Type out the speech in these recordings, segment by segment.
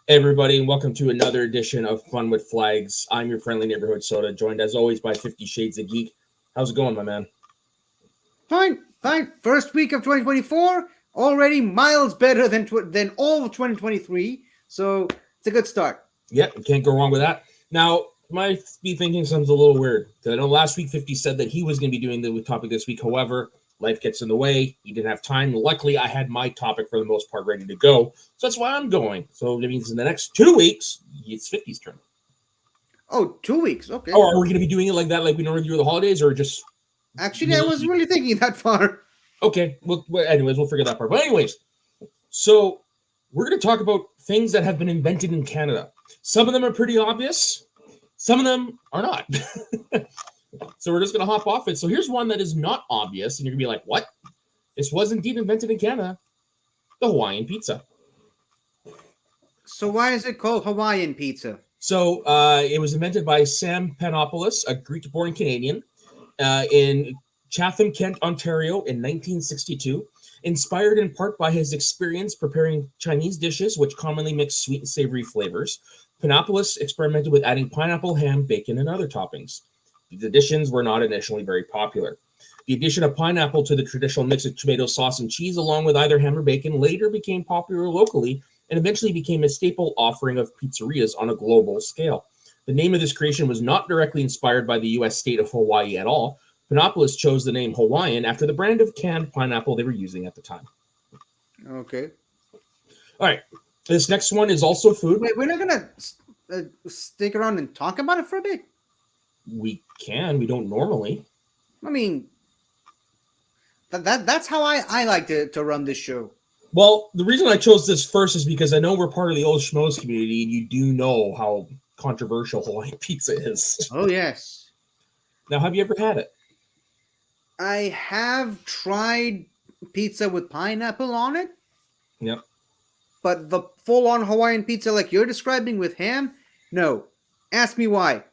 Hey everybody, and welcome to another edition of Fun with Flags. I'm your friendly neighborhood soda, joined as always by 50 Shades of Geek. How's it going, my man? Fine, fine. First week of 2024, already miles better than all of 2023. So it's a good start. Yeah, can't go wrong with that. Now, you might be thinking something's a little weird. I know last week 50 said that he was going to be doing the topic this week. However, life gets in the way. He didn't have time. Luckily, I had my topic for the most part ready to go. So that's why I'm going. So that means in the next 2 weeks, it's 50's turn. Oh, 2 weeks. Okay. Or are we going to be doing it like that, like we normally do with the holidays, or just... Actually, I was really thinking that far. Okay. Well, anyways, we'll figure that part. But anyways, so we're going to talk about things that have been invented in Canada. Some of them are pretty obvious. Some of them are not. So we're just going to hop off it. So here's one that is not obvious. And you're going to be like, what? This was indeed invented in Canada. The Hawaiian pizza. So why is it called Hawaiian pizza? So it was invented by Sam Panopoulos, a Greek-born Canadian, in Chatham, Kent, Ontario in 1962. Inspired in part by his experience preparing Chinese dishes, which commonly mix sweet and savory flavors, Panopoulos experimented with adding pineapple, ham, bacon, and other toppings. These additions were not initially very popular. The addition of pineapple to the traditional mix of tomato sauce and cheese, along with either ham or bacon, later became popular locally and eventually became a staple offering of pizzerias on a global scale. The name of this creation was not directly inspired by the U.S. state of Hawaii at all. Panopoulos chose the name Hawaiian after the brand of canned pineapple they were using at the time. Okay. All right. This next one is also food. Wait, we're not going to stick around and talk about it for a bit? We can. We don't normally. I mean, that's how I like to run this show. Well, the reason I chose this first is because I know we're part of the old schmoes community, and you do know how controversial Hawaiian pizza is. Oh, yes. Now, have you ever had it? I have tried pizza with pineapple on it. Yep. But the full-on Hawaiian pizza like you're describing with ham? No. Ask me why.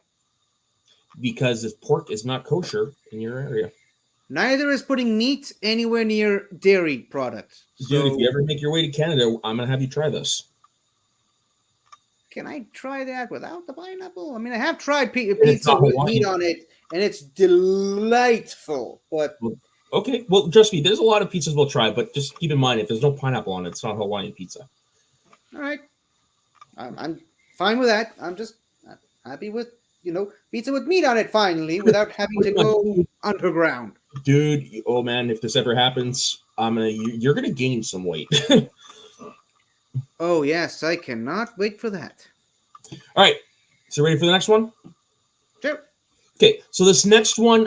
Because this pork is not kosher in your area. Neither is putting meat anywhere near dairy products. Dude, if you ever make your way to Canada, I'm going to have you try this. Can I try that without the pineapple? I mean, I have tried pizza with meat on it, and it's delightful. But okay, well, trust me, there's a lot of pizzas we'll try, but just keep in mind, if there's no pineapple on it, it's not Hawaiian pizza. All right. I'm fine with that. I'm just happy with, pizza with meat on it finally, without having to go underground. Dude, oh man, if this ever happens, you're gonna gain some weight. Oh yes, I cannot wait for that. All right, so ready for the next one? Sure. Okay, so this next one,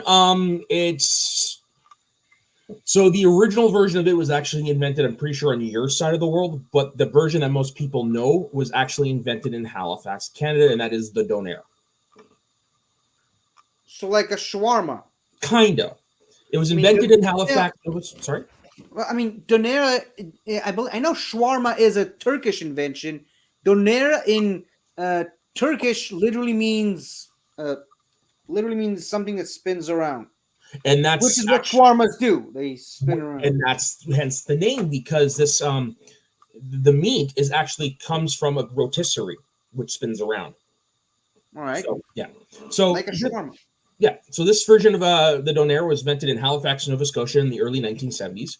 so the original version of it was actually invented, I'm pretty sure, on your side of the world, but the version that most people know was actually invented in Halifax, Canada, and that is the donair. So like a shawarma. Kinda. It was invented in Halifax. Sorry? Well, I mean, donair, I know shawarma is a Turkish invention. Donair in Turkish literally means something that spins around. And that's which is what shawarmas do. They spin around. And that's hence the name, because this the meat comes from a rotisserie, which spins around. All right. So, yeah. So like a shawarma. Yeah, so this version of the donair was invented in Halifax, Nova Scotia in the early 1970s.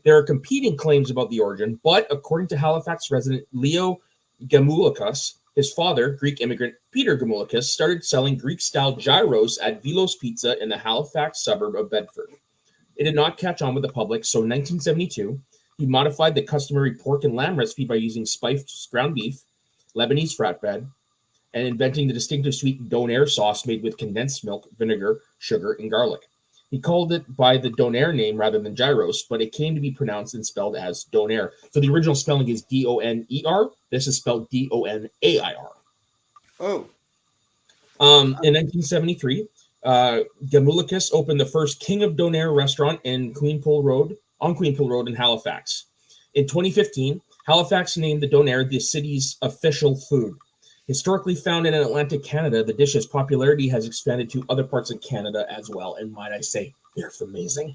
There are competing claims about the origin, but according to Halifax resident Leo Gamoulikas, his father, Greek immigrant Peter Gamoulikas, started selling Greek-style gyros at Vilos Pizza in the Halifax suburb of Bedford. It did not catch on with the public, so in 1972, he modified the customary pork and lamb recipe by using spiced ground beef, Lebanese flatbread, and inventing the distinctive sweet donair sauce made with condensed milk, vinegar, sugar, and garlic. He called it by the donair name rather than gyros, but it came to be pronounced and spelled as donair. So the original spelling is D-O-N-E-R. This is spelled D-O-N-A-I-R. Oh. In 1973, Gamoulikas opened the first King of Donair restaurant on Queenpool Road in Halifax. In 2015, Halifax named the donair the city's official food. Historically found in Atlantic Canada, the dish's popularity has expanded to other parts of Canada as well. And might I say, they're amazing.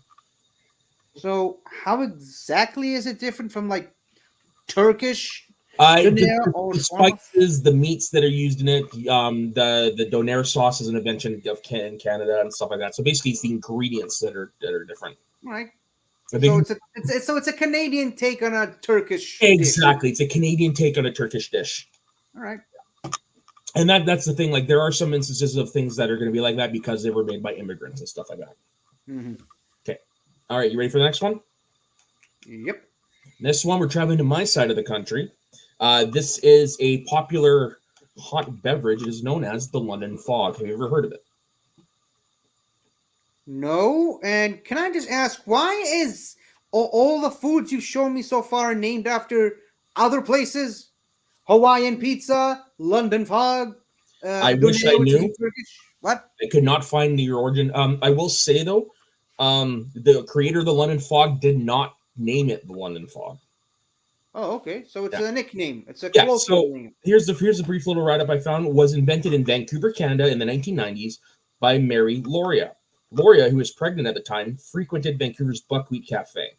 So how exactly is it different from like Turkish Donair or The shawarma? spices, the meats that are used in it, the donair sauce is an invention of Canada and stuff like that. So basically, it's the ingredients that are different. All right. I So think it's a Canadian take on a Turkish dish. exactly, it's a Canadian take on a Turkish dish. All right. And that's the thing. Like there are some instances of things that are going to be like that because they were made by immigrants and stuff like that. Mm-hmm. Okay. All right. You ready for the next one? Yep. This one, we're traveling to my side of the country. This is a popular hot beverage. It is known as the London Fog. Have you ever heard of it? No. And can I just ask, why is all the foods you've shown me so far named after other places? Hawaiian pizza, London fog, I wish I donair, which is knew. in Turkish. What? I could not find the origin. I will say though, the creator of the London Fog did not name it the London Fog. Oh, okay. So it's a nickname. It's a Yeah. colloquial So name. here's a brief little write up I found. Was invented in Vancouver, Canada, in the 1990s by Mary Loria. Loria, who was pregnant at the time, frequented Vancouver's Buckwheat Cafe.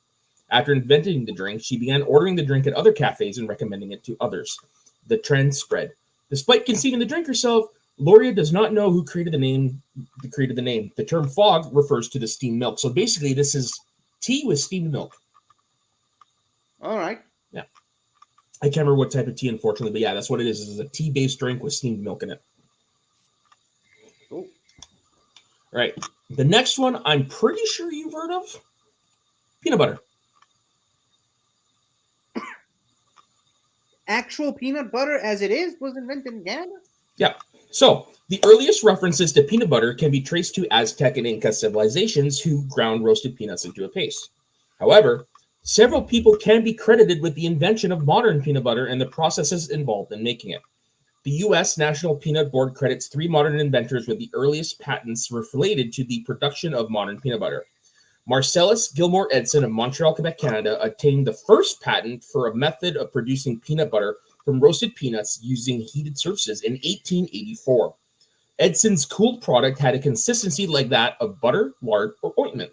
After inventing the drink, she began ordering the drink at other cafes and recommending it to others. The trend spread. Despite conceiving the drink herself, Loria does not know who created the name. The term fog refers to the steamed milk. So basically, this is tea with steamed milk. All right. Yeah. I can't remember what type of tea, unfortunately, but yeah, that's what it is. It's a tea-based drink with steamed milk in it. Cool. All right. The next one, I'm pretty sure you've heard of. Peanut butter. Actual peanut butter as it is was invented in Canada? Yeah. So the earliest references to peanut butter can be traced to Aztec and Inca civilizations who ground roasted peanuts into a paste. However, several people can be credited with the invention of modern peanut butter and the processes involved in making it. The U.S. National Peanut Board credits 3 modern inventors with the earliest patents related to the production of modern peanut butter. Marcellus Gilmore Edson of Montreal, Quebec, Canada, obtained the first patent for a method of producing peanut butter from roasted peanuts using heated surfaces in 1884. Edson's cooled product had a consistency like that of butter, lard, or ointment.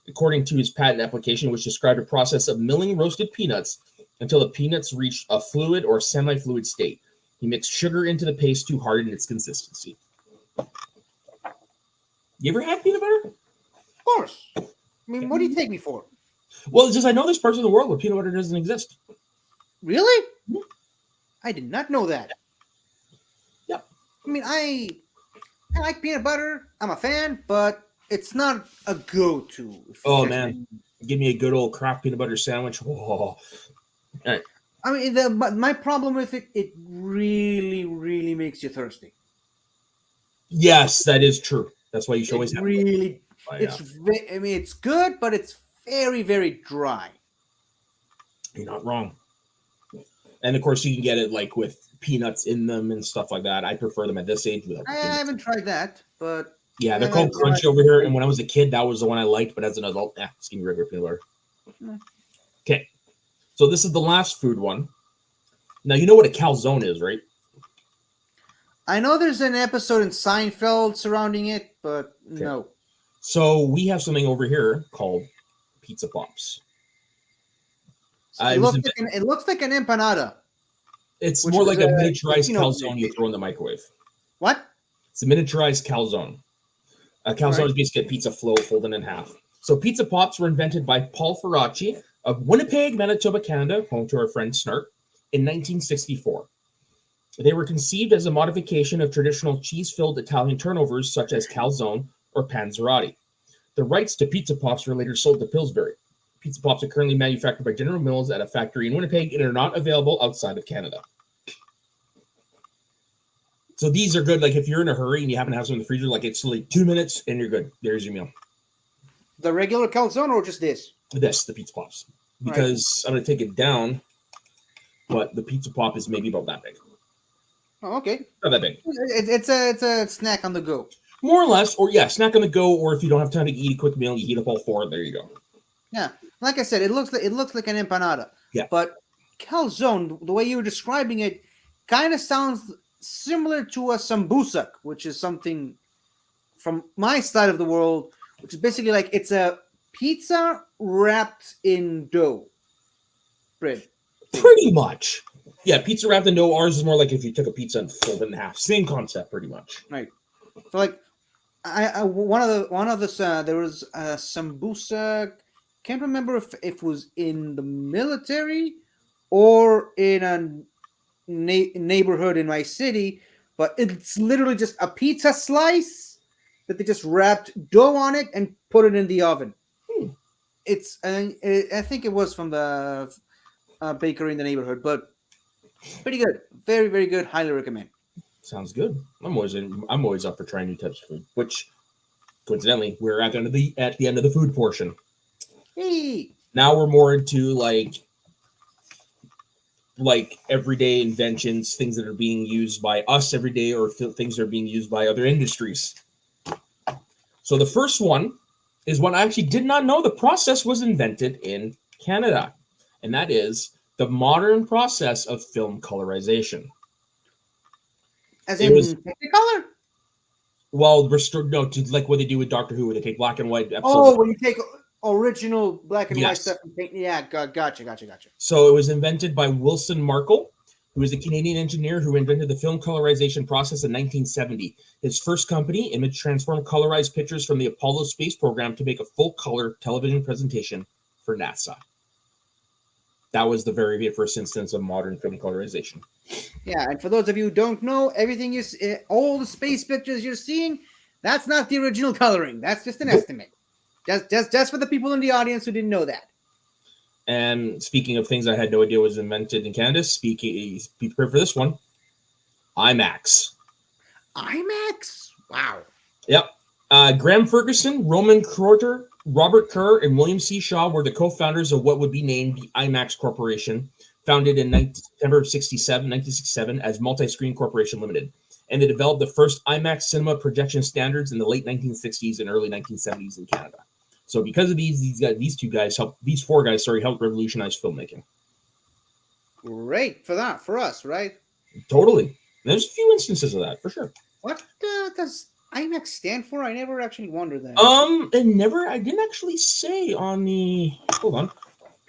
According to his patent application, which described a process of milling roasted peanuts until the peanuts reached a fluid or semi-fluid state. He mixed sugar into the paste to harden its consistency. You ever had peanut butter? Of course. I mean, what do you take me for? Well, it's just I know there's parts of the world where peanut butter doesn't exist. Really? I did not know that. Yep. I mean, I like peanut butter. I'm a fan, but it's not a go-to. Oh man, give me a good old Kraft peanut butter sandwich. Whoa. All right. I mean, my problem with it really, really makes you thirsty. Yes, that is true. That's why you should always have really. it. I mean, it's good, but it's very, very dry. You're not wrong. And of course, you can get it like with peanuts in them and stuff like that. I prefer them at this age. I haven't tried that, but yeah, they're called Crunchy over here. And when I was a kid, that was the one I liked. But as an adult, just give me regular peanut butter. Okay, so this is the last food one. Now you know what a calzone is, right? I know there's an episode in Seinfeld surrounding it, but no. So we have something over here called pizza pops. It looks like an empanada. It's more like a miniaturized calzone you throw in the microwave. What? It's a miniaturized calzone. A calzone is basically a pizza flow folded in half. So pizza pops were invented by Paul Ferracci of Winnipeg, Manitoba, Canada, home to our friend Snart, in 1964. They were conceived as a modification of traditional cheese-filled Italian turnovers such as calzone or panzerotti. The rights to pizza pops were later sold to Pillsbury. Pizza pops are currently manufactured by General Mills at a factory in Winnipeg and are not available outside of Canada. So these are good. Like if you're in a hurry and you happen to have some in the freezer, like it's like 2 minutes and you're good. There's your meal. The regular calzone or just this? The pizza pops. Because I'm going to take it down, but the pizza pop is maybe about that big. Oh, okay. Not that big. It's a snack on the go. More or less, or snack on the go, or if you don't have time to eat a quick meal, you heat up all 4. There you go. Yeah, like I said, it looks like an empanada. Yeah. But calzone, the way you were describing it, kind of sounds similar to a sambusak, which is something from my side of the world, which is basically like it's a pizza wrapped in dough bread. Pretty much. Yeah, pizza wrapped in dough. Ours is more like if you took a pizza and folded it in half. Same concept, pretty much. Right. So like, one of the there was sambusa. Can't remember if it was in the military or in a neighborhood in my city, but it's literally just a pizza slice that they just wrapped dough on it and put it in the oven. Hmm. It's I think it was from the bakery in the neighborhood, but pretty good, very very good. Highly recommend. Sounds good. I'm always up for trying new types of food. Which, coincidentally, we're at the end of the food portion. Hey, Now we're more into like everyday inventions, things that are being used by us every day, or things that are being used by other industries. So the first one is one I actually did not know the process was invented in Canada, and that is the modern process of film colorization. as It was in Technicolor. well restored no to like what they do with Doctor Who, where they take black and white episodes. Oh, when you take original black and white Yes. stuff and paint, yeah, gotcha. So it was invented by Wilson Markle, who is a Canadian engineer who invented the film colorization process in 1970. His first company, Image Transform, colorized pictures from the Apollo space program to make a full-color television presentation for NASA. That was the very first instance of modern film colorization. Yeah, and for those of you who don't know, everything is all the space pictures you're seeing. That's not the original coloring. That's just an estimate. Just for the people in the audience who didn't know that. And speaking of things I had no idea was invented in Canada, be prepared for this one. IMAX. IMAX? Wow. Yep. Graham Ferguson, Roman Crotter, Robert Kerr, and William C. Shaw were the co-founders of what would be named the IMAX Corporation, founded in September of 1967 as Multi-Screen Corporation Limited. And they developed the first IMAX cinema projection standards in the late 1960s and early 1970s in Canada. So because of these four guys helped revolutionize filmmaking. Great for that, for us, right? Totally. And there's a few instances of that, for sure. What does IMAX stand for? I never actually wondered that. I didn't actually say on the, hold on.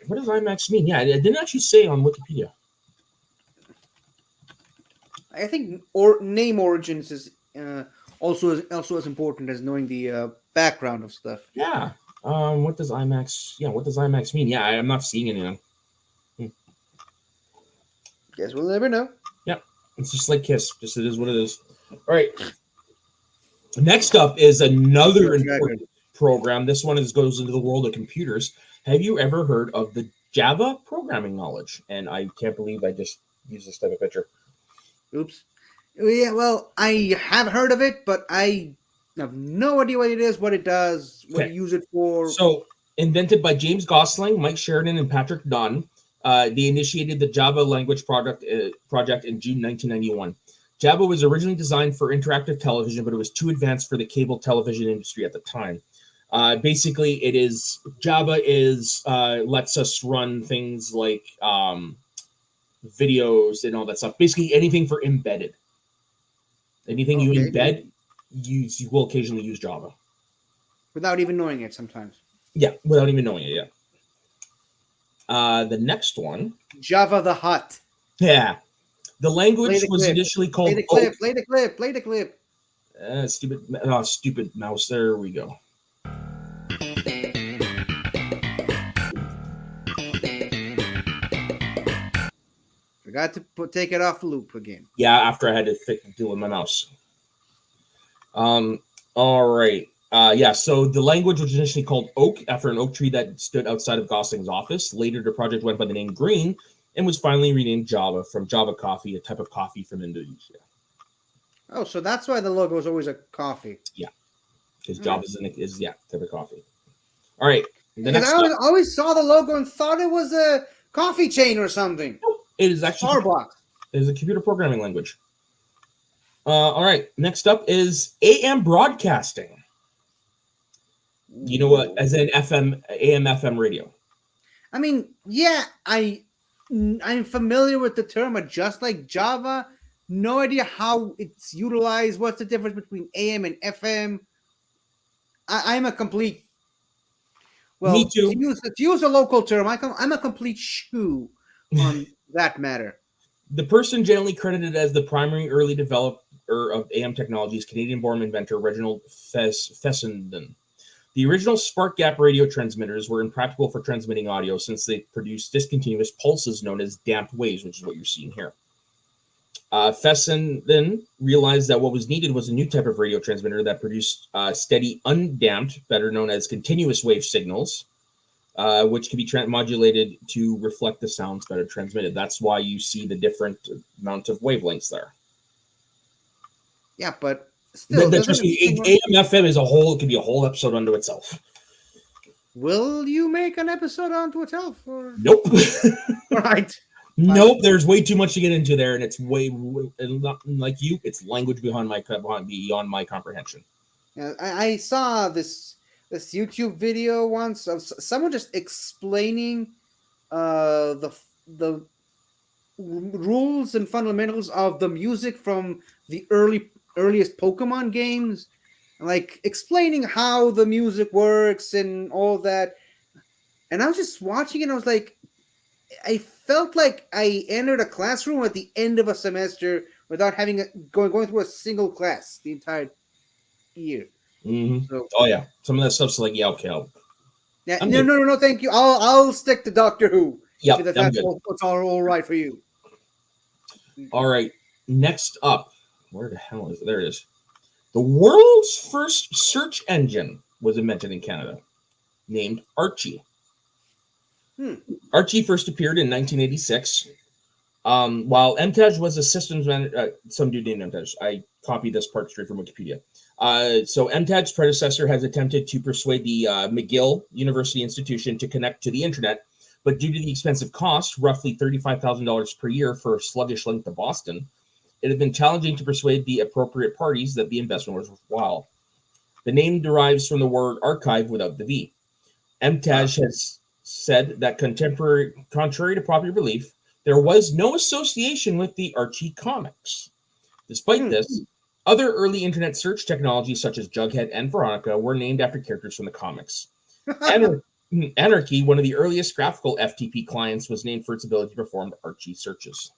What does IMAX mean? Yeah, I didn't actually say on Wikipedia. I think name origins is also as important as knowing the background of stuff. Yeah. What does IMAX mean? Yeah, I'm not seeing anything. Guess we'll never know. Yeah. It's just like KISS. Just it is what it is. All right. Next up is another important program. This one goes into the world of computers. Have you ever heard of the Java programming knowledge? And I can't believe I just used this type of picture. Oops. Yeah, well, I have heard of it, but I have no idea what it is, what it does, what you use it for. So, invented by James Gosling, Mike Sheridan, and Patrick Dunn, they initiated the Java language project in June 1991. Java was originally designed for interactive television, but it was too advanced for the cable television industry at the time. Basically, Java lets us run things like videos and all that stuff. Basically, anything for embedded. Anything you embed, you will occasionally use Java. Without even knowing it sometimes. Yeah, without even knowing it, yeah. The next one. Java the Hutt. Yeah. The language was initially called... Play the clip. Stupid mouse. There we go. Forgot to take it off loop again. Yeah, after I had to deal with my mouse. All right. So the language was initially called Oak after an oak tree that stood outside of Gosling's office. Later, the project went by the name Green and was finally renamed Java from Java coffee, a type of coffee from Indonesia. Oh, so that's why the logo is always a coffee. Yeah, because Java is type of coffee. All right. I always saw the logo and thought it was a coffee chain or something. Nope, it is actually Starbucks. It is a computer programming language. All right. Next up is AM broadcasting. You know what? As in AM/FM radio. I mean, yeah, I'm familiar with the term, but just like Java, no idea how it's utilized. What's the difference between AM and FM? I'm a complete. Well, me too. To use a local term, I'm a complete shoo on that matter. The person generally credited as the primary early developer of AM technology is Canadian-born inventor Reginald Fessenden. The original spark gap radio transmitters were impractical for transmitting audio since they produced discontinuous pulses known as damped waves, which is what you're seeing here. Fessenden realized that what was needed was a new type of radio transmitter that produced steady, undamped, better known as continuous wave signals, which can be modulated to reflect the sounds that are transmitted. That's why you see the different amount of wavelengths there. Yeah, but still, AM/FM is a whole. It could be a whole episode unto itself. Will you make an episode onto itself? Or... Nope. All right. Nope. There's way too much to get into there, and it's way like you. It's language beyond my comprehension. Yeah, I saw this YouTube video once of someone just explaining the rules and fundamentals of the music from the earliest Pokemon games, like explaining how the music works and all that. And I was just watching it, and I was like, I felt like I entered a classroom at the end of a semester without having going through a single class the entire year. Mm-hmm. So, oh yeah, some of that stuff's like okay. Yeah, no, thank you. I'll stick to Doctor Who. Yeah, that's all right for you. All right, next up, where the hell is it? There it is. The world's first search engine was invented in Canada, named Archie. Archie first appeared in 1986. While MTAG was a systems manager, some dude named MTAG. I copied this part straight from Wikipedia. So MTAG's predecessor has attempted to persuade the McGill University institution to connect to the internet, but due to the expensive cost, roughly $35,000 per year for a sluggish link to Boston, it had been challenging to persuade the appropriate parties that the investment was worthwhile. The name derives from the word archive without the V. MTAG has said that contrary to popular belief, there was no association with the Archie comics. Despite this, other early internet search technologies such as Jughead and Veronica were named after characters from the comics. Anarchy, one of the earliest graphical FTP clients, was named for its ability to perform Archie searches.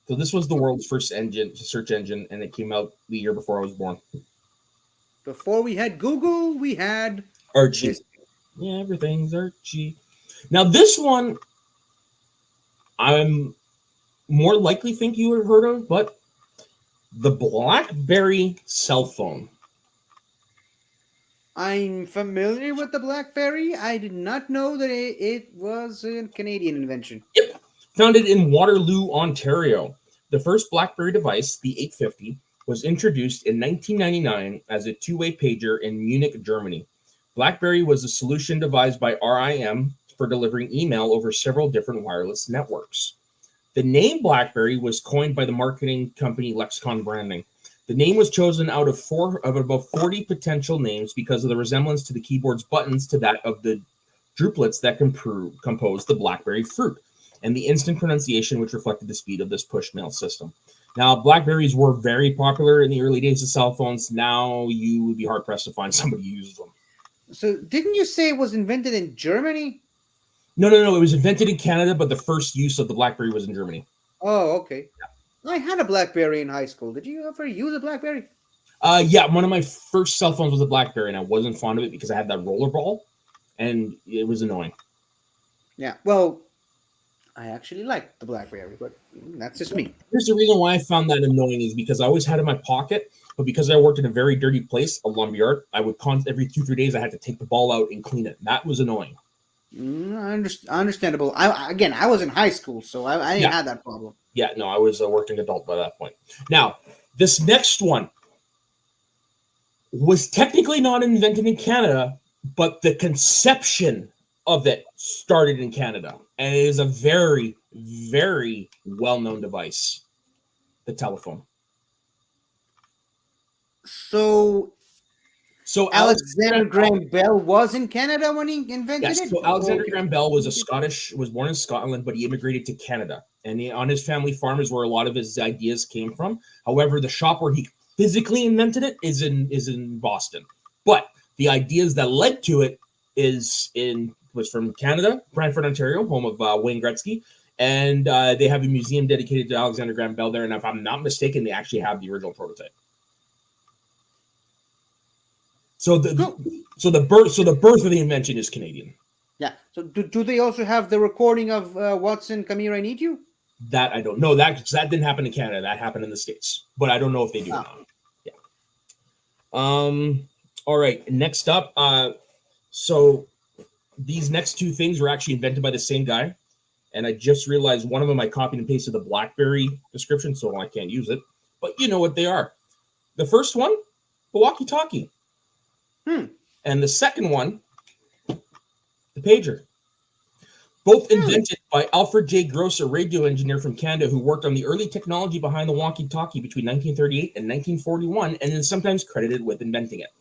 So this was the world's first search engine, and it came out the year before I was born. Before we had Google, we had Archie. Yeah, everything's Archie. Now this one, I'm more likely think you have heard of, but the BlackBerry cell phone. I'm familiar with the BlackBerry. I did not know that it was a Canadian invention. Yep. Founded in Waterloo, Ontario. The first BlackBerry device, the 850, was introduced in 1999 as a two-way pager in Munich, Germany. BlackBerry was a solution devised by RIM for delivering email over several different wireless networks. The name BlackBerry was coined by the marketing company Lexicon Branding. The name was chosen out of about 40 potential names because of the resemblance to the keyboard's buttons to that of the droplets that compose the BlackBerry fruit, and the instant pronunciation which reflected the speed of this push mail system. Now, BlackBerries were very popular in the early days of cell phones. Now you would be hard-pressed to find somebody who uses them. So didn't you say it was invented in Germany? No. It was invented in Canada, but the first use of the BlackBerry was in Germany. Oh, okay. Yeah. I had a BlackBerry in high school. Did you ever use a BlackBerry? Yeah, one of my first cell phones was a BlackBerry, and I wasn't fond of it because I had that rollerball, and it was annoying. Yeah, well, I actually liked the BlackBerry, but that's just me. Here's the reason why I found that annoying is because I always had it in my pocket, but because I worked in a very dirty place, a lumberyard, I would every 2-3 days I had to take the ball out and clean it. That was annoying. Understandable. I was in high school, so I didn't have that problem. Yeah, no, I was a working adult by that point. Now, this next one was technically not invented in Canada, but the conception of it started in Canada. And it is a very, very well-known device, the telephone. So Alexander Graham Bell was in Canada when he invented it? So Alexander Graham Bell was born in Scotland, but he immigrated to Canada. And on his family farm is where a lot of his ideas came from. However, the shop where he physically invented it is in Boston. But the ideas that led to it was from Canada, Brantford, Ontario, home of Wayne Gretzky, And they have a museum dedicated to Alexander Graham Bell there. And if I'm not mistaken, they actually have the original prototype. So the birth of the invention is Canadian. Yeah. So do they also have the recording of Watson, come here, I need you? That I don't know. That didn't happen in Canada. That happened in the States. But I don't know if they do or not. Yeah. All right. Next up, so these next two things were actually invented by the same guy. And I just realized one of them I copied and pasted the BlackBerry description, so I can't use it. But you know what they are. The first one, the walkie-talkie. And the second one, the pager. Both invented by Alfred J. Gross, a radio engineer from Canada who worked on the early technology behind the walkie-talkie between 1938 and 1941, and is sometimes credited with inventing it.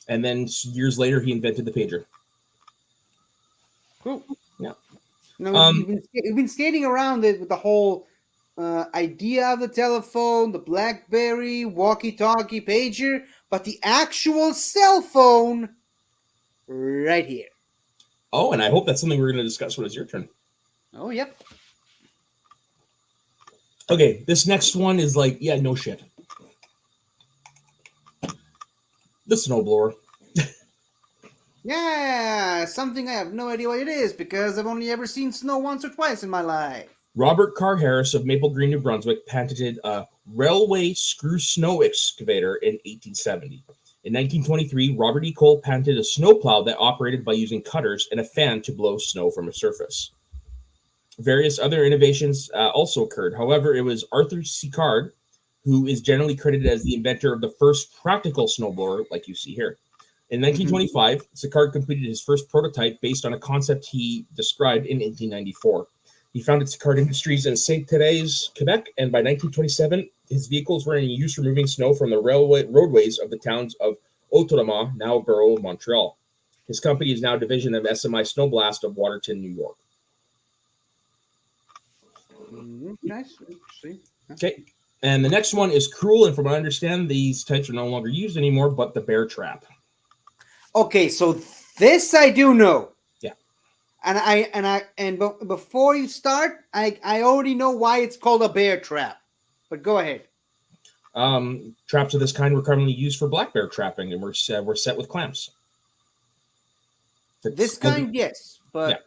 And then years later, he invented the pager. Cool. Yeah. Now, we've been skating around with the whole idea of the telephone, the BlackBerry, walkie-talkie, pager, but the actual cell phone right here. Oh, and I hope that's something we're going to discuss when it's your turn. Oh, yep. Okay, this next one is like, yeah, no shit. The snowblower. Yeah, something I have no idea what it is because I've only ever seen snow once or twice in my life. Robert Carr Harris of Maple Green, New Brunswick, patented a railway screw snow excavator in 1870. In 1923, Robert E. Cole patented a snowplow that operated by using cutters and a fan to blow snow from a surface. Various other innovations also occurred. However, it was Arthur Sicard who is generally credited as the inventor of the first practical snowblower, like you see here. In 1925, Sicard completed his first prototype based on a concept he described in 1894. He founded Sicard Industries in St. Therese, Quebec, and by 1927, his vehicles were in use removing snow from the roadways of the towns of Outremont, now a borough of Montreal. His company is now a division of SMI Snowblast of Waterton, New York. Nice. Interesting. Okay. And the next one is cruel, and from what I understand, these types are no longer used anymore, but the bear trap. Okay, so this I do know. Yeah. But before you start, I already know why it's called a bear trap. But go ahead. Traps of this kind were commonly used for black bear trapping and were set with clamps. This kind, yes, but yeah.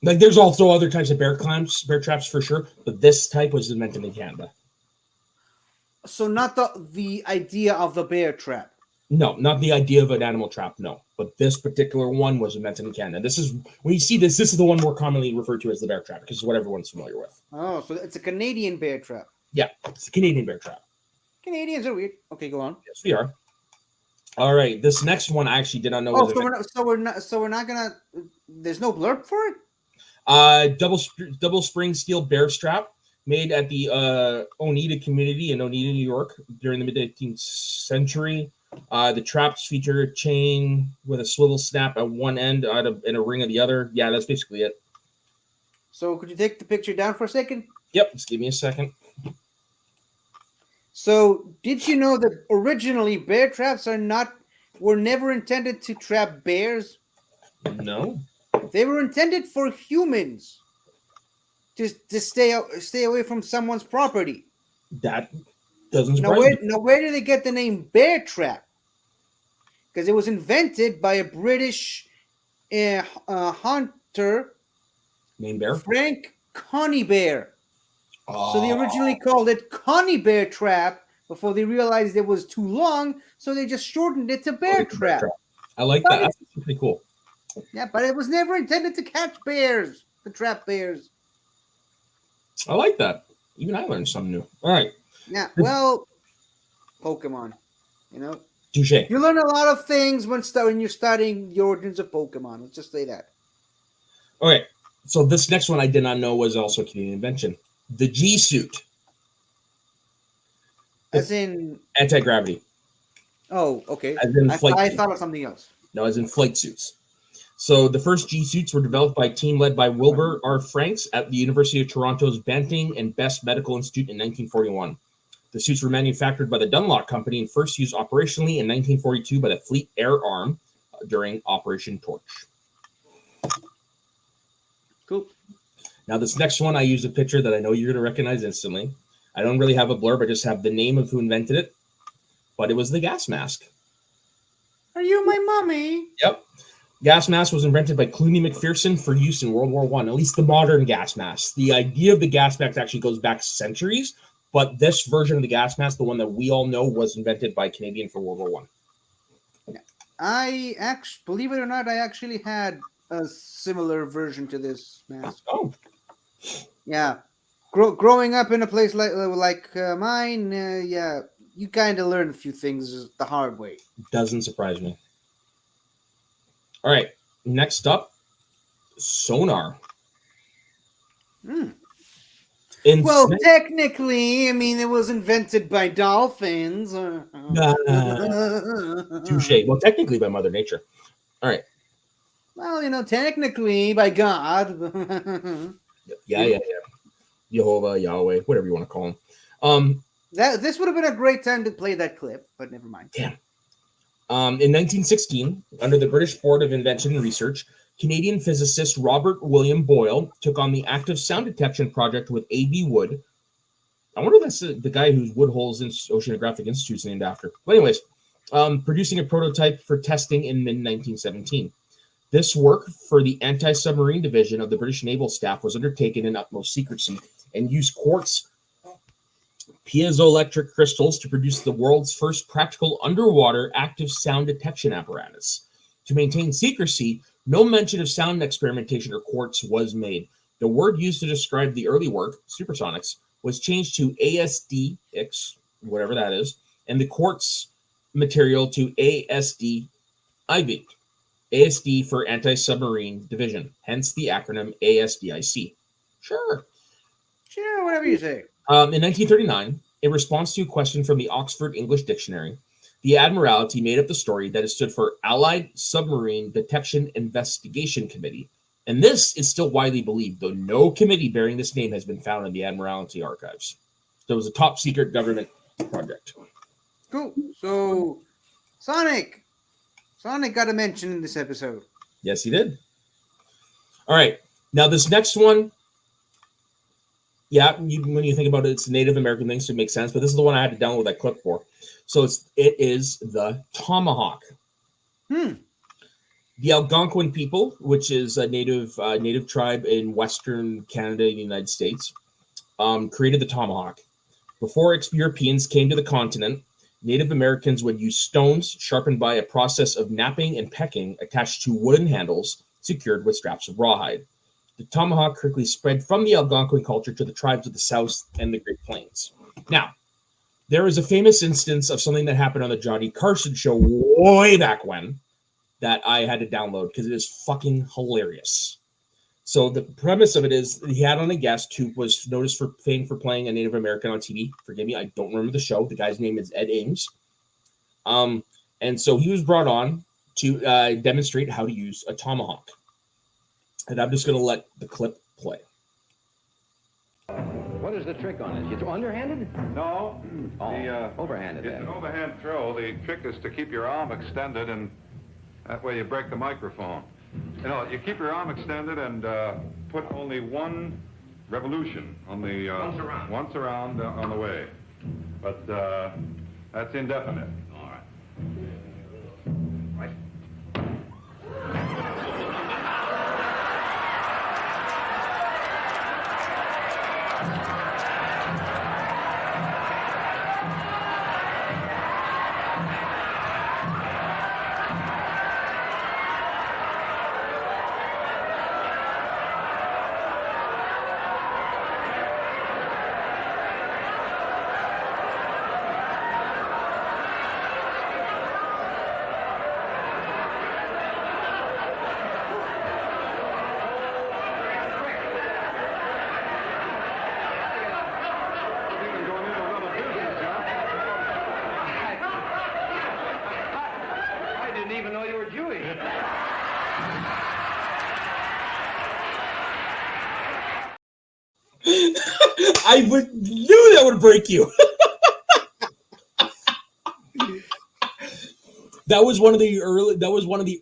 Like there's also other types of bear traps for sure, but this type was invented in Canada. So not the idea of the bear trap. No, not the idea of an animal trap, no. But this particular one was invented in Canada. This is, when you see this is the one more commonly referred to as the bear trap, because it's what everyone's familiar with. Oh, so it's a Canadian bear trap. Yeah, it's a Canadian bear trap. Canadians are weird. Okay, go on. Yes, we are. All right, this next one I actually did not know. Oh, so we're not gonna. There's no blurb for it. Double spring steel bear strap made at the Oneida community in Oneida, New York, during the mid-18th century. The traps feature a chain with a swivel snap at one end and a ring at the other. Yeah, that's basically it. So could you take the picture down for a second? Yep, just give me a second. So did you know that originally bear traps were never intended to trap bears? No. They were intended for humans to stay away from someone's property. That doesn't surprise me. Now, where did they get the name bear trap? Because it was invented by a British hunter named Bear? Frank Conybeare. Oh. So they originally called it Conybeare trap before they realized it was too long, so they just shortened it to bear trap. I like that. That's pretty cool. Yeah, but it was never intended to catch bears, to trap bears. I like that. Even I learned something new. All right. Yeah, well, Pokemon, you know. Touche. You learn a lot of things when you're studying the origins of Pokemon. Let's just say that. Okay, so this next one I did not know was also a Canadian invention. The G suit. As in anti-gravity. Oh, okay. As in flight I thought of something else. No, as in flight suits. So the first G suits were developed by a team led by Wilbur R. Franks at the University of Toronto's Banting and Best Medical Institute in 1941. The suits were manufactured by the Dunlop Company and first used operationally in 1942 by the Fleet Air Arm during Operation Torch. Cool. Now, this next one, I used a picture that I know you're going to recognize instantly. I don't really have a blurb. I just have the name of who invented it, but it was the gas mask. Are you my mommy? Yep. Gas mask was invented by Clooney McPherson for use in World War I, at least the modern gas mask. The idea of the gas mask actually goes back centuries, but this version of the gas mask, the one that we all know, was invented by Canadian for World War I. I actually, believe it or not, I actually had a similar version to this mask. Oh. Yeah. Growing up in a place like mine, yeah, you kind of learn a few things the hard way. Doesn't surprise me. All right, next up, sonar. Well, technically, I mean, it was invented by dolphins. Touche. Well, technically by Mother Nature. All right. Well, technically by God. Yeah. Jehovah, Yahweh, whatever you want to call him. This would have been a great time to play that clip, but never mind. Damn. In 1916, under the British Board of Invention and Research, Canadian physicist Robert William Boyle took on the active sound detection project with A.B. Wood. I wonder if that's the guy whose Woodhole's Oceanographic Institute's named after. But anyways, producing a prototype for testing in mid-1917. This work for the anti-submarine division of the British Naval Staff was undertaken in utmost secrecy and used quartz piezoelectric crystals to produce the world's first practical underwater active sound detection apparatus. To maintain secrecy, no mention of sound experimentation or quartz was made. The word used to describe the early work, supersonics, was changed to ASDX, whatever that is, and the quartz material to ASDIV. ASD for Anti-Submarine Division, hence the acronym ASDIC. Sure, whatever you say. In 1939, in response to a question from the Oxford English Dictionary, the Admiralty made up the story that it stood for Allied Submarine Detection Investigation Committee. And this is still widely believed, though no committee bearing this name has been found in the Admiralty archives. So it was a top secret government project. Cool. So, Sonic got a mention in this episode. Yes, he did. All right. Now, this next one, when you think about it, it's a Native American thing, so it makes sense. But this is the one I had to download that clip for. So it is the tomahawk. The Algonquin people, which is a native tribe in Western Canada, in the United States, created the tomahawk. Before Europeans came to the continent, Native Americans would use stones sharpened by a process of knapping and pecking attached to wooden handles secured with straps of rawhide. The tomahawk quickly spread from the Algonquin culture to the tribes of the South and the Great Plains. Now, there is a famous instance of something that happened on the Johnny Carson show way back when that I had to download because it is fucking hilarious. So the premise of it is he had on a guest who was noticed for fame for playing a Native American on TV. Forgive me, I don't remember the show. The guy's name is Ed Ames. And so he was brought on to demonstrate how to use a tomahawk. And I'm just going to let the clip play. What is the trick on it? It's underhanded? No. Overhanded. It's an overhand throw. The trick is to keep your arm extended, and that way you break the microphone. You keep your arm extended and put only one revolution on the once around on the way, but that's indefinite. All right. Even know you were Jewish. I knew that would break you. That was one of the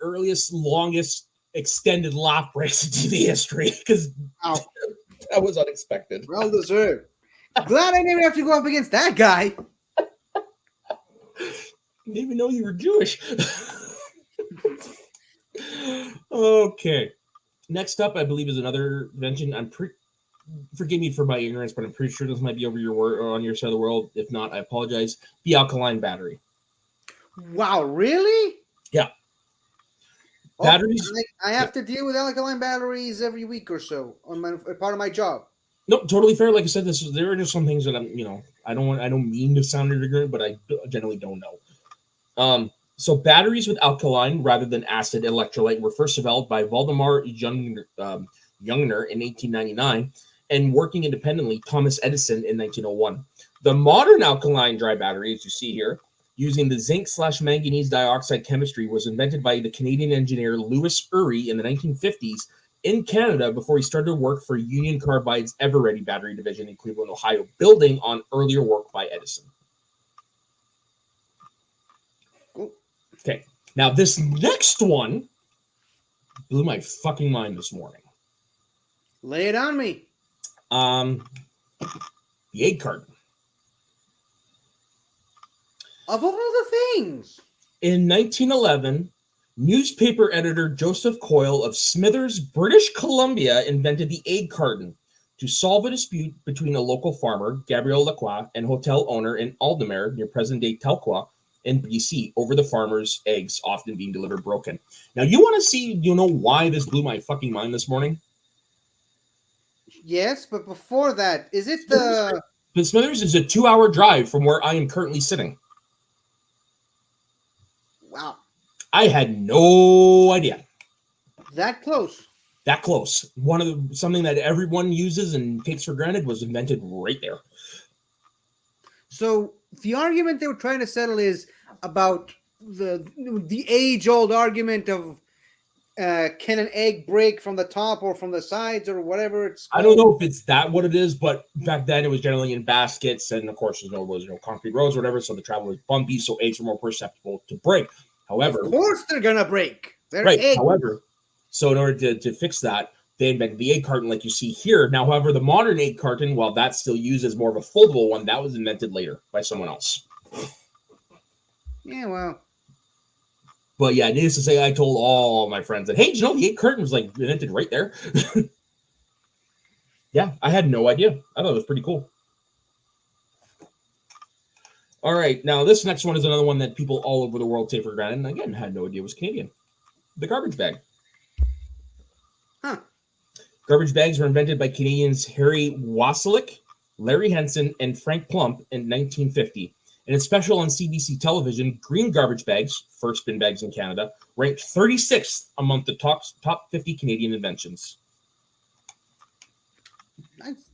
earliest, longest extended laugh breaks in TV history. Because That was unexpected. Well deserved. Glad I didn't have to go up against that guy. Didn't even know you were Jewish. Okay. Next up, I believe, is another invention. Forgive me for my ignorance, but I'm pretty sure this might be over on your side of the world. If not, I apologize. The alkaline battery. Wow, really? Yeah. Batteries. I have to deal with alkaline batteries every week or so on my part of my job. No, totally fair. Like I said, there are just some things that I don't mean to sound ignorant, but I generally don't know. So batteries with alkaline rather than acid electrolyte were first developed by Valdemar Jungner in 1899, and working independently, Thomas Edison in 1901. The modern alkaline dry battery, as you see here, using the zinc/manganese dioxide chemistry, was invented by the Canadian engineer Louis Urey in the 1950s in Canada before he started work for Union Carbide's Ever-Ready battery division in Cleveland, Ohio, building on earlier work by Edison. Okay, now this next one blew my fucking mind this morning. Lay it on me. The egg carton. Of all the things. In 1911, newspaper editor Joseph Coyle of Smithers, British Columbia, invented the egg carton to solve a dispute between a local farmer, Gabriel Lacroix, and hotel owner in Aldemare, near present-day Telqua, in BC, over the farmer's eggs often being delivered broken. Now, you know why this blew my fucking mind this morning? Yes, but before that, is it the Smithers is a 2-hour drive from where I am currently sitting. Wow. I had no idea. That close. That close. Something that everyone uses and takes for granted was invented right there. So the argument they were trying to settle is about the age-old argument of can an egg break from the top or from the sides or whatever it's called? I don't know if it's what it is, but back then it was generally in baskets, and of course there was no concrete roads or whatever, so the travel was bumpy, so eggs were more perceptible to break. However, of course they're gonna break. They're right. eggs. However, so in order to fix that, they invented the egg carton like you see here. Now, however, the modern egg carton, while that's still used as more of a foldable one, that was invented later by someone else. Yeah, well. But yeah, needless to say, I told all my friends that, hey, did you know the egg carton was like invented right there? Yeah, I had no idea. I thought it was pretty cool. All right, now this next one is another one that people all over the world take for granted, and again, had no idea was Canadian. The garbage bag. Huh. Garbage bags were invented by Canadians Harry Wassilick, Larry Henson, and Frank Plump in 1950. In a special on CBC television, green garbage bags, first bin bags in Canada, ranked 36th among the top 50 Canadian inventions. Nice.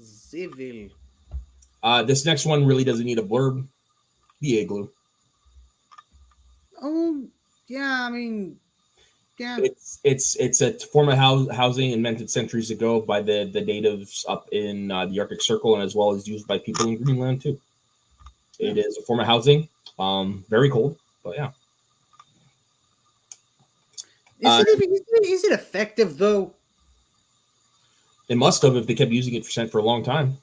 Civil. This next one really doesn't need a blurb. The igloo. Oh, yeah, I mean, yeah. It's a form of housing invented centuries ago by the natives up in the Arctic Circle, and as well as used by people in Greenland too. It is a form of housing. Very cold, but yeah. Is it effective though? It must have if they kept using it for a long time.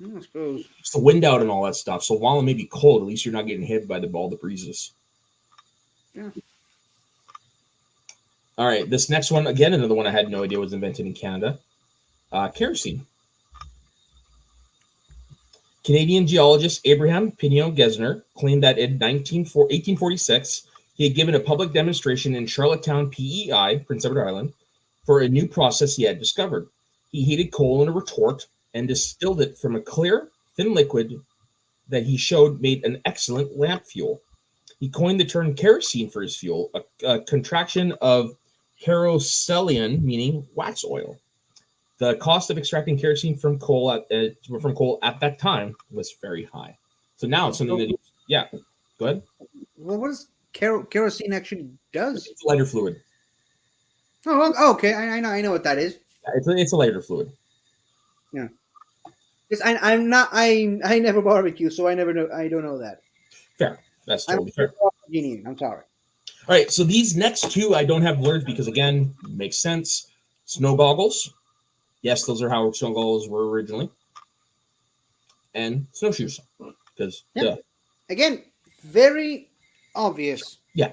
I suppose. It's the wind out and all that stuff. So while it may be cold, at least you're not getting hit by all the breezes. Yeah. All right, this next one, again, another one I had no idea was invented in Canada. Kerosene. Canadian geologist Abraham Pignon Gesner claimed that in 1846, he had given a public demonstration in Charlottetown, PEI, Prince Edward Island, for a new process he had discovered. He heated coal in a retort and distilled it from a clear, thin liquid that he showed made an excellent lamp fuel. He coined the term kerosene for his fuel, a contraction of kerosene, meaning wax oil. The cost of extracting kerosene from coal at that time was very high. So now it's something that, yeah, go ahead. Well, what does kerosene actually does? It's a lighter fluid. Oh, okay. I know what that is. It's a lighter fluid. Yeah. Because I never barbecue, so I don't know that. Fair. That's totally fair. I'm sorry. All right, so these next two I don't have blurred because, again, makes sense. Snow goggles Yes, those are how stone goggles were originally. And snowshoes, because Again, very obvious. yeah.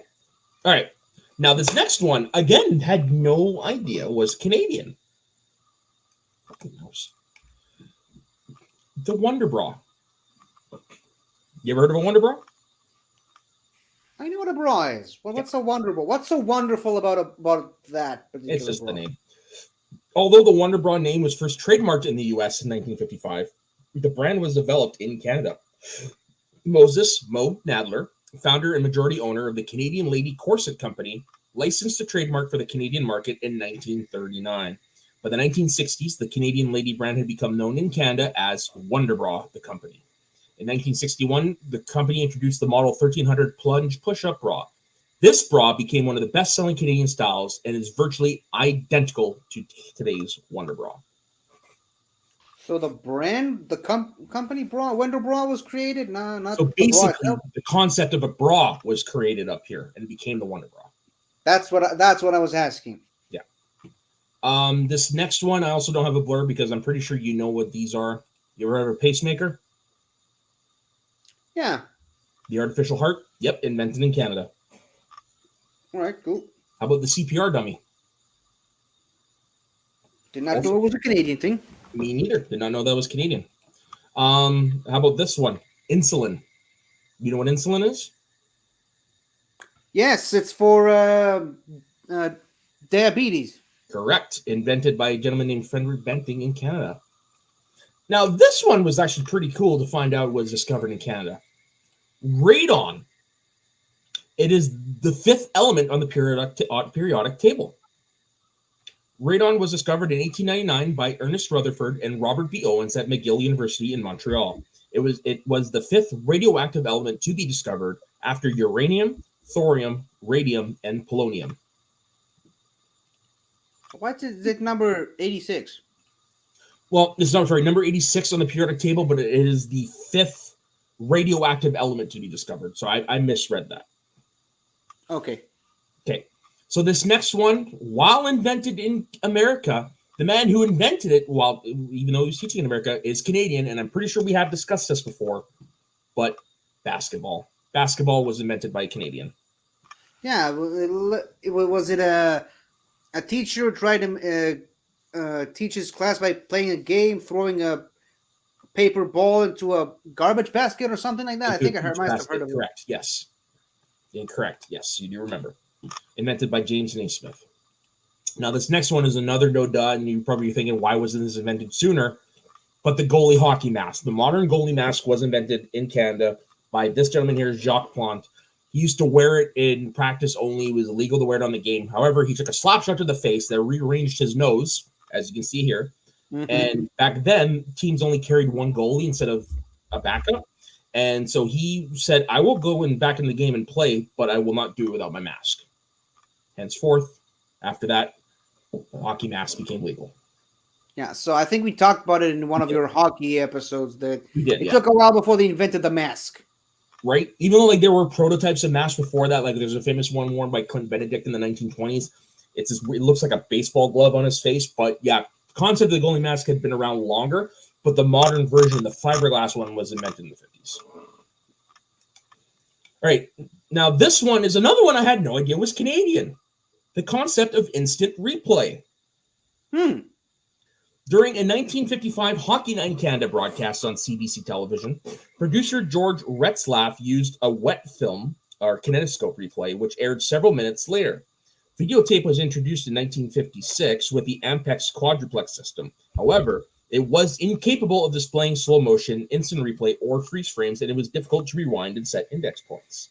All right. Now this next one again had no idea was Canadian. Fucking knows. The Wonder Bra. You ever heard of a Wonder Bra? I know what a bra is. Well, what's so wonderful? What's so wonderful about that particular It's just bra? the name. Although the Wonder Bra name was first trademarked in the U.S. in 1955, the brand was developed in Canada. Mo Nadler, founder and majority owner of the Canadian Lady Corset Company, licensed the trademark for the Canadian market in 1939. By the 1960s, the Canadian Lady brand had become known in Canada as Wonder Bra, the company. In 1961, the company introduced the Model 1300 Plunge Push-Up Bra. This bra became one of the best-selling Canadian styles and is virtually identical to today's Wonder Bra. So the brand, the company bra, Wonder Bra was created? No, not So the bra basically, itself. the concept of a bra was created up here and became the Wonder Bra. That's what I was asking. Yeah. This next one, I also don't have a blur because I'm pretty sure you know what these are. You ever heard of a pacemaker? Yeah. The artificial heart? Yep, invented in Canada. All right, cool. How about the CPR dummy? Did not know it was a Canadian thing. Me neither. Did not know that was Canadian. How about this one? Insulin. You know what insulin is? Yes, it's for diabetes. Correct. Invented by a gentleman named Frederick Benting in Canada. Now, this one was actually pretty cool to find out was discovered in Canada. Radon. It is the fifth element on the periodic table. Radon was discovered in 1899 by Ernest Rutherford and Robert B. Owens at McGill University in Montreal. It was the fifth radioactive element to be discovered after uranium, thorium, radium, and polonium. What is it number 86? Well, it's not sorry, number 86 on the periodic table, but it is the fifth radioactive element to be discovered. So I misread that. Okay. Okay. So this next one, while invented in America, the man who invented it, even though he was teaching in America, is Canadian, and I'm pretty sure we have discussed this before, but basketball. Basketball was invented by a Canadian. Yeah, was it a teacher who tried to teach his class by playing a game, throwing a paper ball into a garbage basket or something like that? I think I might have heard of it. Correct, yes. Incorrect, yes, you do remember. Invented by James Naismith. Now, this next one is another no-duh, and you're probably thinking, why wasn't this invented sooner? But the goalie hockey mask. The modern goalie mask was invented in Canada by this gentleman here, Jacques Plante. He used to wear it in practice only. It was illegal to wear it on the game. However, he took a slap shot to the face that rearranged his nose, as you can see here. Mm-hmm. And back then, teams only carried one goalie instead of a backup. And so he said, I will go back in the game and play, but I will not do it without my mask. Henceforth, after that, hockey mask became legal. Yeah, so I think we talked about it in one of your hockey episodes that it took a while before they invented the mask. Right? Even though there were prototypes of masks before that, there's a famous one worn by Clint Benedict in the 1920s. It looks like a baseball glove on his face, but yeah, the concept of the goalie mask had been around longer, but the modern version, the fiberglass one, was invented in the 50s. All right, now this one is another one I had no idea was Canadian. The concept of instant replay. During a 1955 Hockey Night in Canada broadcast on CBC television, producer George Retzlaff used a wet film, or kinetoscope replay, which aired several minutes later. Videotape was introduced in 1956 with the Ampex quadruplex system. However, it was incapable of displaying slow motion, instant replay, or freeze frames, and it was difficult to rewind and set index points.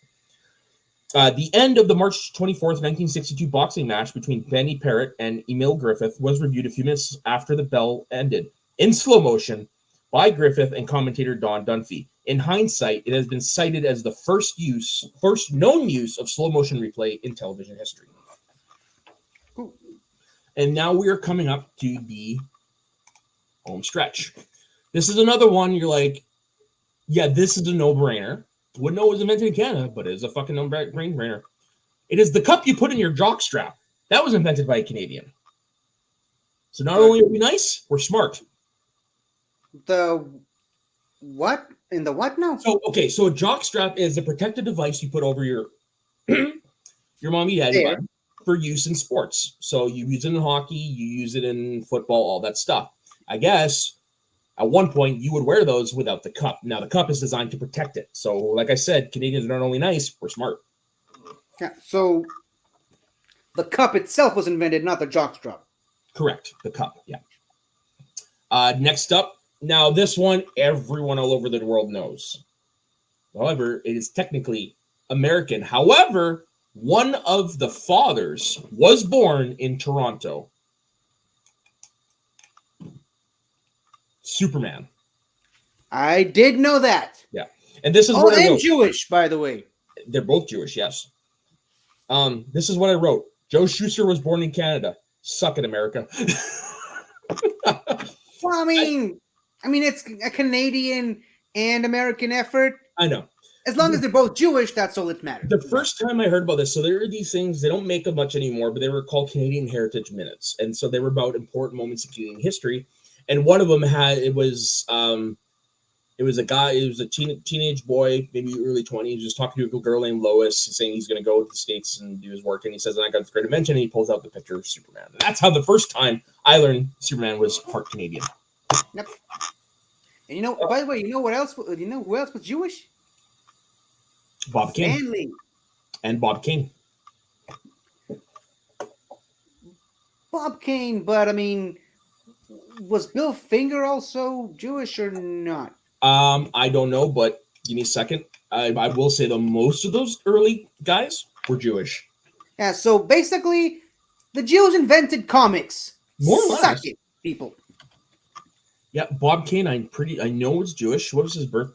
The end of the March 24th, 1962 boxing match between Benny Parrott and Emil Griffith was reviewed a few minutes after the bell ended, in slow motion, by Griffith and commentator Don Dunphy. In hindsight, it has been cited as the first known use of slow motion replay in television history. Cool. And now we are coming up to the home stretch. This is another one you're like, yeah, this is a no-brainer. Wouldn't know it was invented in Canada, but it is a fucking no-brainer. It is the cup you put in your jock strap. That was invented by a Canadian. So not only are we nice, we're smart. The what? In the what now? So so a jock strap is a protective device you put over your mommy daddy There. button for use in sports. So you use it in hockey, you use it in football, all that stuff. I guess at one point you would wear those without the cup. Now the cup is designed to protect it. So like I said, Canadians are not only nice, we're smart. Yeah, so the cup itself was invented, not the jockstrap. Correct. The cup. Yeah. Next up, now this one everyone all over the world knows. However, it is technically American. However, one of the fathers was born in Toronto. Superman. I did know that. Yeah. And this is Oh, what I and wrote. Jewish, by the way. They're both Jewish, yes. This is what I wrote. Joe Shuster was born in Canada. Suck it, America. Well, I mean, it's a Canadian and American effort. I know. As long as they're both Jewish, that's all that matters. The first time I heard about this, so there are these things, they don't make them much anymore, but they were called Canadian Heritage Minutes. And so they were about important moments in Canadian history. And one of them was a guy, it was a teenage boy, maybe early 20s, just talking to a girl named Lois, saying he's going to go to the States and do his work. And he says, and I got this great invention. And he pulls out the picture of Superman. And that's how the first time I learned Superman was part Canadian. Yep. And by the way, you know what else? You know who else was Jewish? Bob King. Stanley. And Bob King. Bob Kane, but was Bill Finger also Jewish or not? I don't know, but give me a second. I will say that most of those early guys were Jewish. Yeah, so basically, the Jews invented comics. More or less. Suck it, people. Yeah, Bob Kane, I know was Jewish. What was his birth?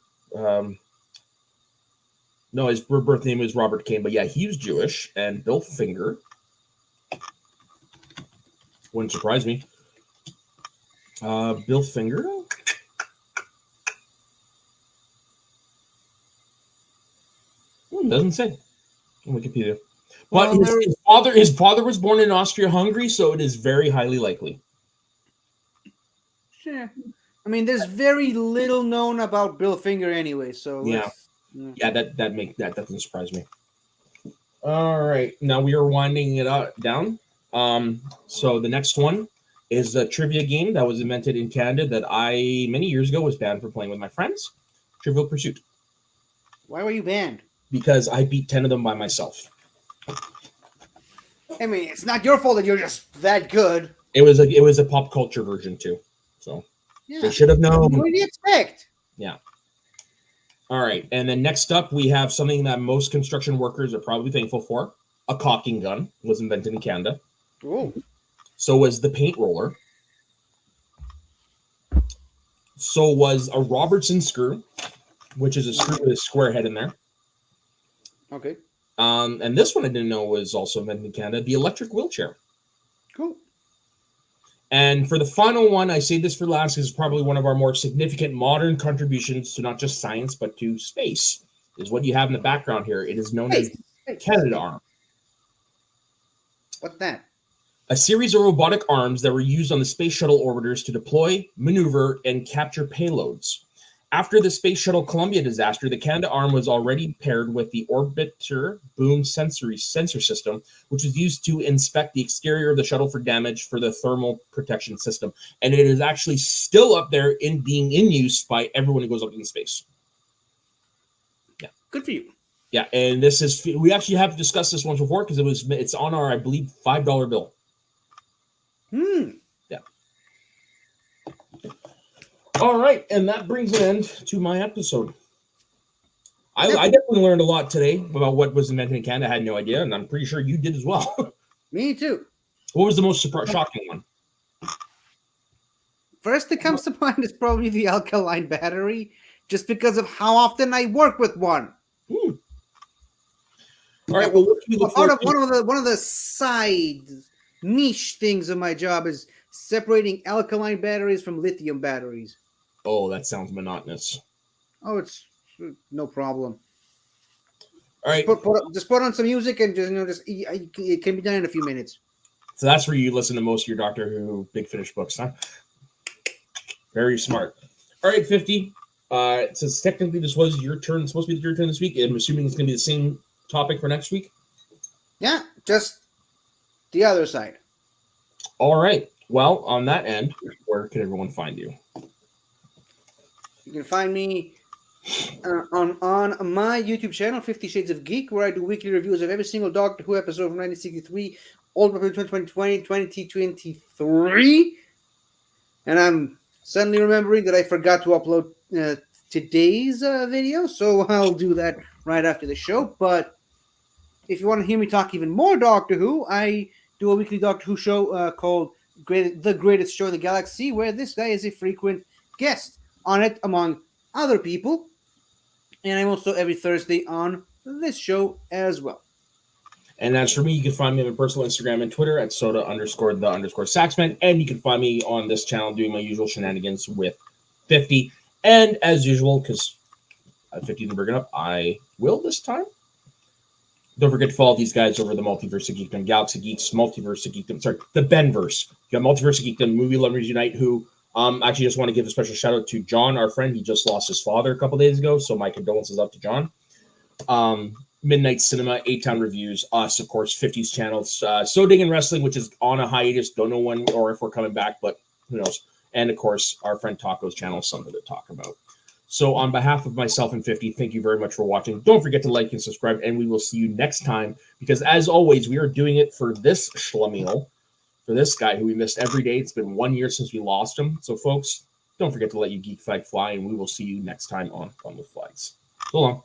No, his birth name was Robert Kane, but yeah, he was Jewish. And Bill Finger wouldn't surprise me. Bill Finger. Doesn't say on Wikipedia. But his father was born in Austria-Hungary, so it is very highly likely. Sure. There's very little known about Bill Finger anyway, so Yeah, that doesn't surprise me. All right, now we are winding it down. So the next one is a trivia game that was invented in Canada that I many years ago was banned for playing with my friends. Trivial Pursuit. Why were you banned? Because I beat 10 of them by myself. It's not your fault that you're just that good. It was a pop culture version too, so they should have known. What do you expect? Yeah. All right, and then next up we have something that most construction workers are probably thankful for. A caulking gun was invented in Canada. Oh. So was the paint roller. So was a Robertson screw, which is a screw with a square head in there. Okay. And this one I didn't know was also invented in Canada, the electric wheelchair. Cool. And for the final one, I say this for last, is probably one of our more significant modern contributions to not just science, but to space, is what you have in the background here. It is known as the Canadarm. What's that? A series of robotic arms that were used on the space shuttle orbiters to deploy, maneuver, and capture payloads. After the Space Shuttle Columbia disaster, the Canadarm was already paired with the Orbiter Boom sensor system, which was used to inspect the exterior of the shuttle for damage for the thermal protection system. And it is actually still up there being in use by everyone who goes up in space. Yeah. Good for you. Yeah, and we actually have discussed this once before because it's on our, I believe, $5 bill. Yeah. All right, and that brings an end to my episode. I definitely learned a lot today about what was invented in Canada. I had no idea, and I'm pretty sure you did as well. Me too. What was the most shocking one? First that comes to mind is probably the alkaline battery, just because of how often I work with one. All right. Well, one of the side niche things of my job is separating alkaline batteries from lithium batteries. Oh, that sounds monotonous. Oh, it's no problem. All right. Just put on some music and it can be done in a few minutes. So that's where you listen to most of your Doctor Who Big Finish books, huh? Very smart. All right, 50. Since technically this was your turn, supposed to be your turn this week, I'm assuming it's going to be the same topic for next week. Yeah, just the other side. All right. Well, on that end, where can everyone find you? You can find me on my YouTube channel, 50 Shades of Geek, where I do weekly reviews of every single Doctor Who episode from 1963 all the way to 2023. And I'm suddenly remembering that I forgot to upload today's video, so I'll do that right after the show. But if you want to hear me talk even more Doctor Who, I do a weekly Doctor Who show called The Greatest Show in the Galaxy, where this guy is a frequent guest on it, among other people. And I'm also every Thursday on this show as well. And as for me, you can find me on my personal Instagram and Twitter at soda_the_saxman. And you can find me on this channel doing my usual shenanigans with 50. And as usual, because 50 didn't bring it up, I will this time. Don't forget to follow these guys over the Multiverse of Geekdom, Galaxy Geeks, Multiverse of Geekdom, sorry, the Benverse. You got Multiverse of Geekdom, Movie Lovers Unite, who actually just want to give a special shout out to John, our friend. He just lost his father a couple days ago, so my condolences up to John. Midnight Cinema, 8-Town Reviews, us, of course, 50s channels, So Diggin' Wrestling, which is on a hiatus. Don't know when or if we're coming back, but who knows. And, of course, our friend Taco's channel, something to talk about. So on behalf of myself and 50, thank you very much for watching. Don't forget to like and subscribe, and we will see you next time. Because, as always, we are doing it for this schlemiel, for this guy who we missed every day. It's been 1 year since we lost him. So, folks, don't forget to let your geek flag fly, and we will see you next time on Fun with Flags. So long.